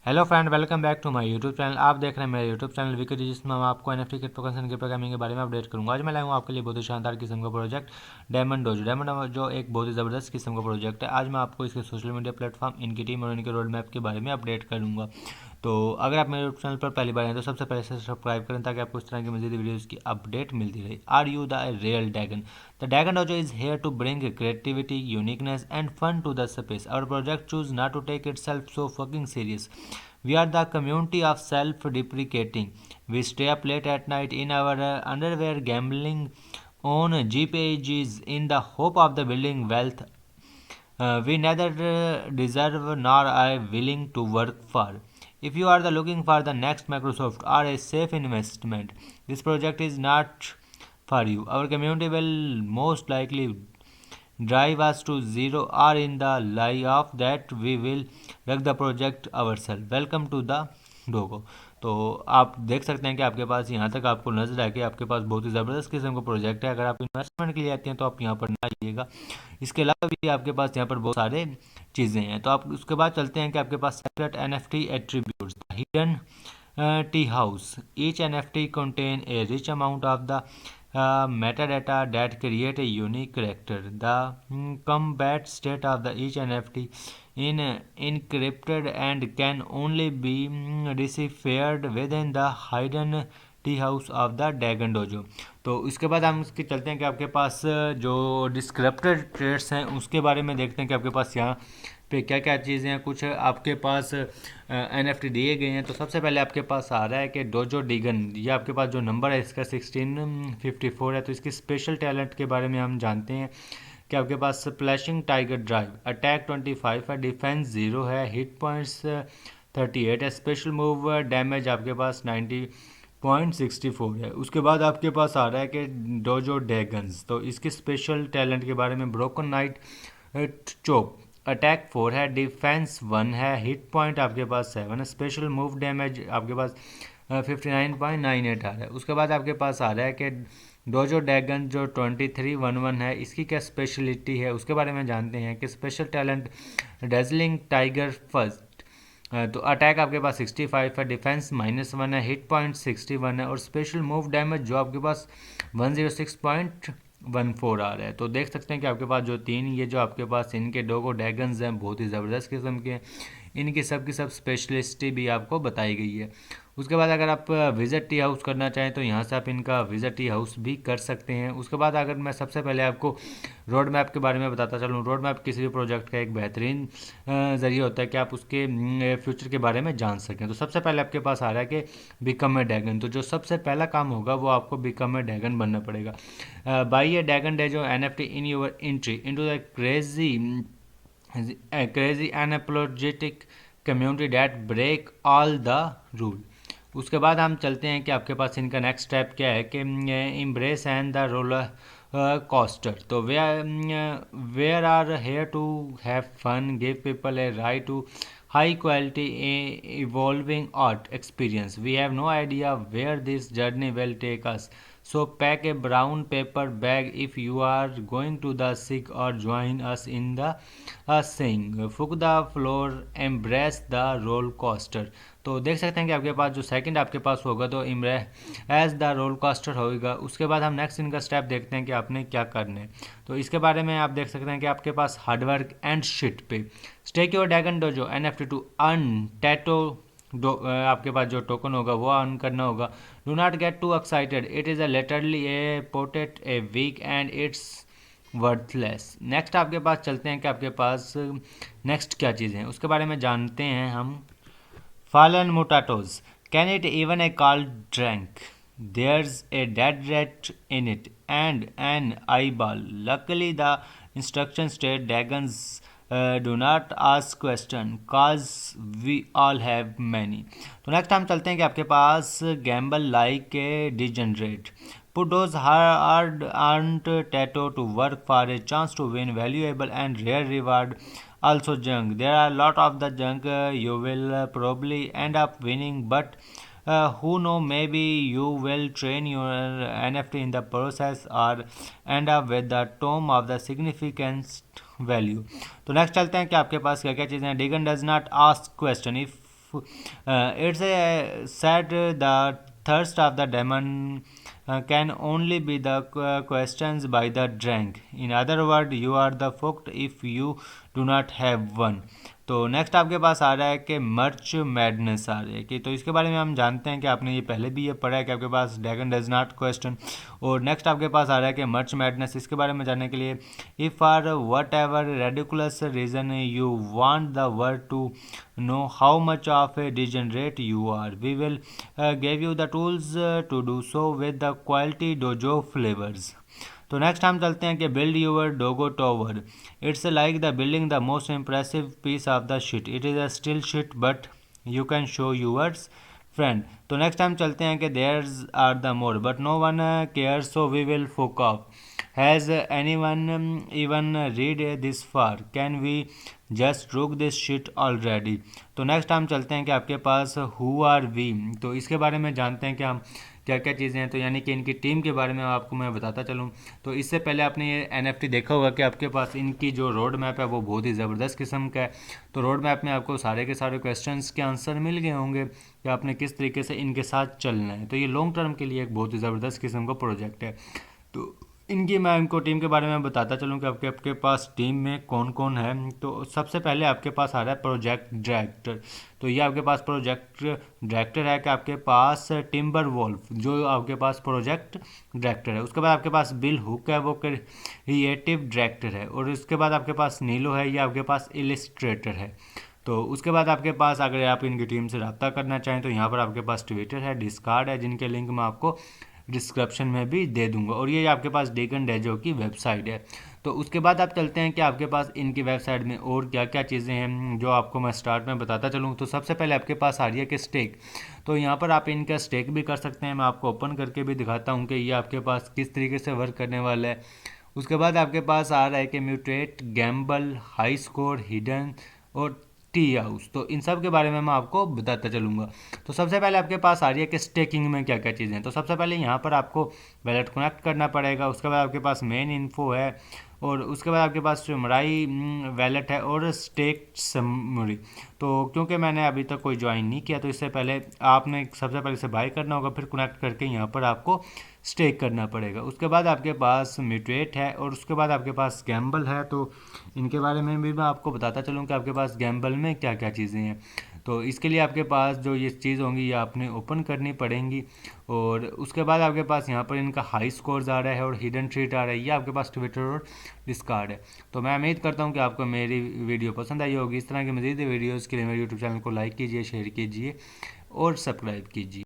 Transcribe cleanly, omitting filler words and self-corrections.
Hello friend, welcome back to my YouTube channel. आप देख रहे हैं मेरे यूट्यूब चैनल विकेट, जिसमें मैं आपको एनएफटी क्रिप्टोकरेंसी के प्रोग्रामिंग के बारे में अपडेट करूंगा। आज मैं लाऊंगा आपके लिए बहुत ही शानदार किस्म का प्रोजेक्ट डायमंड डोजो एक बहुत ही ज़बरदस्त किस्म का प्रोजेक्ट है। आज मैं आपको इसके सोशल मीडिया प्लेटफॉर्म, इनकी टीम और इनके रोड मैप के बारे में अपडेट करूंगा। तो अगर आप मेरे यूट्यूब चैनल पर पहली बार हैं तो सबसे पहले से सब्सक्राइब करें ताकि आपको इस तरह की मजीद वीडियोज़ की अपडेट मिलती रहे। Are you the real dragon? The dragon dojo is here to bring creativity, uniqueness, and fun to the space. Our project choose not to take itself so fucking serious. We are the community of self-deprecating. We stay up late at night in our underwear, gambling on GPGs in the hope of the building wealth we neither deserve nor are willing to work for. If you are looking for the next Microsoft or a safe investment, this project is not for you. Our community will most likely drive us to zero or in the lie of that we will wreck the project ourselves. Welcome to the डोगो। तो आप देख सकते हैं कि आपके पास यहाँ तक आपको नजर है कि आपके पास बहुत ही ज़बरदस्त किस्म का प्रोजेक्ट है। अगर आप इन्वेस्टमेंट के लिए आते हैं तो आप यहाँ पर ना आइएगा। इसके अलावा भी आपके पास यहाँ पर बहुत सारे चीज़ें हैं। तो आप उसके बाद चलते हैं कि आपके पास separate NFT attributes, hidden tea house. Each NFT contain a rich amount of the metadata that create a unique character. The combat state of the each NFT in encrypted and can only be deciphered within the hidden tea house of the dragon dojo. तो इसके बाद हम उसके चलते हैं कि आपके पास जो डिस्क्रिप्टेड ट्रेड्स हैं उसके बारे में देखते हैं कि आपके पास यहाँ पे क्या क्या चीज़ें हैं। कुछ आपके पास एनएफटी दिए गए हैं। तो सबसे पहले आपके पास आ रहा है कि डोजो डिगन, ये आपके पास जो नंबर है इसका 1654 है। तो इसकी स्पेशल टैलेंट के बारे में हम जानते हैं कि आपके पास स्प्लैशिंग टाइगर ड्राइव, अटैक 25 है, डिफेंस 0 है, हिट पॉइंट्स 38 है, स्पेशल मूव डैमेज आपके पास 90.64 है। उसके बाद आपके पास आ रहा है कि डोजो ड्रैगन्स, तो इसके स्पेशल टैलेंट के बारे में ब्रोकन नाइट चोप, अटैक 4 है, डिफेंस 1 है, हिट पॉइंट आपके पास 7 है, स्पेशल मूव डैमेज आपके पास 59.98 आ रहा है। उसके बाद आपके पास आ रहा है कि डोजो ड्रैगन जो 2311 है, इसकी क्या स्पेशलिटी है उसके बारे में जानते हैं कि special talent dazzling tiger first. तो अटैक आपके पास 65 है, डिफेंस -1 है, हिट पॉइंट 61 है और स्पेशल मूव डैमेज जो आपके पास 106.14 आ रहा है। तो देख सकते हैं कि आपके पास जो तीन ये जो आपके पास इनके डोगो ड्रैगन्स हैं बहुत ही ज़बरदस्त किस्म के हैं। इनकी सब की सब स्पेशलिस्टी भी आपको बताई गई है। उसके बाद अगर आप विज़िट टी हाउस करना चाहें तो यहाँ से आप इनका विज़िट टी हाउस भी कर सकते हैं। उसके बाद अगर मैं सबसे पहले आपको रोड मैप के बारे में बताता चलूँ, रोड मैप किसी भी प्रोजेक्ट का एक बेहतरीन ज़रिए होता है कि आप उसके फ्यूचर के बारे में जान सकें। तो सबसे पहले आपके पास आ रहा है कि बिकम ए ड्रैगन। तो जो सबसे पहला काम होगा वो आपको बिकम ए ड्रैगन बनना पड़ेगा। बाई ए ड्रैगन डे जो NFT in your entry into the crazy unapologetic community that break all the rule. उसके बाद हम चलते हैं कि आपके पास इनका नेक्स्ट स्टेप क्या है कि embrace and the roller coaster. तो where are here to have fun, give people a right to high quality evolving art experience. We have no idea where this journey will take us, so pack a brown paper bag if you are going to the sick or join us in the sing fuck the floor, embrace the roller coaster। तो देख सकते हैं कि आपके पास जो second आपके पास होगा तो एज द रोल कास्टर होगा। उसके बाद हम नेक्स्ट इनका स्टेप देखते हैं कि आपने क्या करना है। तो इसके बारे में आप देख सकते हैं कि आपके पास हार्डवर्क एंड शिट पे stake your dragon dojo NFT to earn tato. आपके पास जो टोकन होगा वो अर्न करना होगा। Do not get too excited, it is a literally a potato a week and it's worthless. Next आपके पास चलते हैं कि आपके पास नेक्स्ट क्या चीज़ें हैं उसके बारे में जानते हैं हम। Fallen potatoes. Can it even a cold drink? There's a dead rat in it and an eyeball. Luckily, the instructions state dragons do not ask question cause we all have many. तो next हम चलते हैं कि आपके पास gamble like a degenerate. Put those hard earned tattoo to work for a chance to win valuable and rare reward. Also junk, there are a lot of the junk you will probably end up winning, but who know, maybe you will train your NFT in the process or end up with the tome of the significant value। तो next चलते हैं कि आपके पास क्या क्या चीज़ें हैं। Degen does not ask question, if it's said the thirst of the demon can only be the questions by the drank. In other words, you are the fucked if you do not have one. तो next आपके पास आ रहा है कि मर्च madness आ रही है कि, तो इसके बारे में हम जानते हैं कि आपने ये पहले भी ये पढ़ा है कि आपके पास ड्रैगन डज नॉट क्वेश्चन। और नेक्स्ट आपके पास आ रहा है कि मर्च मैडनेस, इसके बारे में जानने के लिए if for whatever ridiculous reason you want the world to know how much of a degenerate you are, we will give you the tools to do so with the quality dojo flavors. तो next हम चलते हैं कि build your dojo tower, it's like the building the most impressive piece of the shit, it is a still shit but you can show yours friend. तो next हम चलते हैं कि there's are the more but no one care so we will fuck off, has any one even read this far, can we just rug this shit already. तो next हम चलते हैं कि आपके पास हु आर वी, तो इसके बारे में जानते हैं कि हम क्या क्या चीज़ें हैं। तो यानी कि इनकी टीम के बारे में आपको मैं बताता चलूँ। तो इससे पहले आपने ये NFT देखा होगा कि आपके पास इनकी जो रोड मैप है वो बहुत ही ज़बरदस्त किस्म का है। तो रोड मैप में आपको सारे के सारे क्वेश्चंस के आंसर मिल गए होंगे कि आपने किस तरीके से इनके साथ चलना है। तो ये लॉन्ग टर्म के लिए एक बहुत ही ज़बरदस्त किस्म का प्रोजेक्ट है। तो इनकी मैं इनको टीम के बारे में बताता चलूँ कि आपके पास टीम में कौन कौन है। तो सबसे पहले आपके पास आ रहा है प्रोजेक्ट डायरेक्टर। तो ये आपके पास प्रोजेक्ट डायरेक्टर है कि आपके पास टिम्बर वॉल्फ जो आपके पास प्रोजेक्ट डायरेक्टर है। उसके बाद आपके पास बिल हुक है, वो क्रिएटिव डायरेक्टर है। और उसके बाद आपके पास नीलो है, ये आपके पास इलिस्ट्रेटर है। तो उसके बाद आपके पास अगर आप इनकी टीम से रब्ता करना चाहें तो यहाँ पर आपके पास ट्विटर है, डिस्कॉर्ड है, जिनके लिंक मैं आपको डिस्क्रिप्शन में भी दे दूंगा। और ये आपके पास ड्रैगन डोजो की वेबसाइट है। तो उसके बाद आप चलते हैं कि आपके पास इनकी वेबसाइट में और क्या क्या चीज़ें हैं जो आपको मैं स्टार्ट में बताता चलूँ। तो सबसे पहले आपके पास आ रही है कि स्टेक। तो यहाँ पर आप इनका स्टेक भी कर सकते हैं। मैं आपको ओपन करके भी दिखाता हूँ कि ये आपके पास किस तरीके से वर्क करने वाला है। उसके बाद आपके पास आ रहा है कि mutate, Gamble, high score, hidden और टी हाउस। तो इन सब के बारे में मैं आपको बताता चलूँगा। तो सबसे पहले आपके पास आ रही है कि स्टेकिंग में क्या क्या चीज़ें हैं। तो सबसे पहले यहाँ पर आपको वैलेट कनेक्ट करना पड़ेगा। उसके बाद आपके पास मेन इन्फो है और उसके बाद आपके पास समराई वैलेट है और स्टेक समरी। तो क्योंकि मैंने अभी तक कोई ज्वाइन नहीं किया तो इससे पहले आपने सबसे पहले से बाय करना होगा, फिर कनेक्ट करके यहाँ पर आपको स्टेक करना पड़ेगा। उसके बाद आपके पास म्यूटेट है और उसके बाद आपके पास गैम्बल है। तो इनके बारे में भी मैं आपको बताता चलूँ कि आपके पास गैम्बल में क्या क्या चीज़ें हैं। तो इसके लिए आपके पास जो ये चीज़ होंगी ये आपने ओपन करनी पड़ेंगी। और उसके बाद आपके पास यहाँ पर इनका हाई स्कोर्स आ रहा है और हिडन ट्रीट आ रहा है। ये आपके पास ट्विटर और डिस्कॉर्ड है। तो मैं उम्मीद करता हूँ कि आपको मेरी वीडियो पसंद आई होगी। इस तरह की मज़ीद वीडियोज़ के लिए मेरे यूट्यूब चैनल को लाइक कीजिए, शेयर कीजिए और सब्सक्राइब कीजिए।